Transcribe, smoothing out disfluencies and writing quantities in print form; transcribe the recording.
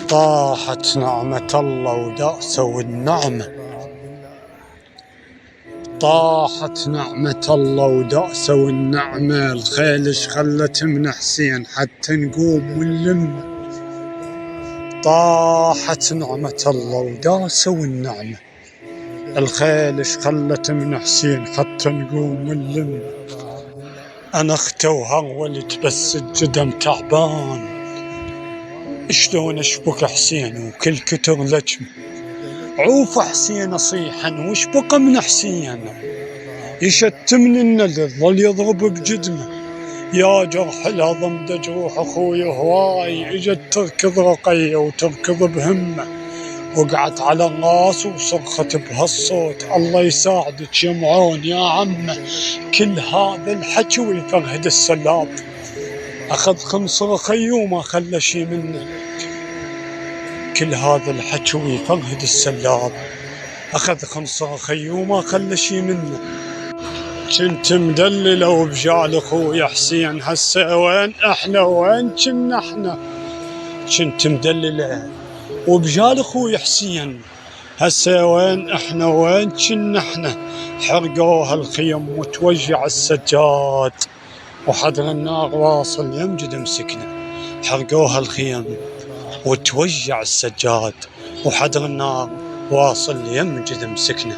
طاحت نعمة الله ودأسوا النعمة، طاحت نعمة الله ودأسوا النعمة. الخيل خلت من حسين حتى نقوم ونلم. طاحت نعمة الله ودأسوا النعمة، الخيل خلت من حسين حتى نقوم ونلم. أنا أخته وهرولت بس الجدم تعبان، شلون أشبك حسين وكل كتر لجم. عوف حسين أصيحا وش بقى من حسين، يشتمني النذر ظل يضرب بجدمه. يا جرح الهضم دا جروح أخوي هواي، اجت تركض رقية وتركض بهمة، وقعت على الراس وصرخت بهالصوت الله يساعدك يا معون يا عمه. كل هذا الحكي ويفرهد السلاب، أخذ خنصر خيومه خلى شي منه. كل هذا الحكي ويفرهد السلاب، أخذ خنصر خيومه خلى شي منه. كنت مدلله وبجال أخوي حسين، هسه وين احنا وين كنا احنا. كنت مدلله وبجال أخوي حسين، هسه وين احنا وين كنا احنا. حرقوها الخيم وتوجع السجاد، وحدر النار واصل يمجد مسكنا. حرقوها الخيم وتوجع السجاد، وحدر النار واصل يمجد مسكنا.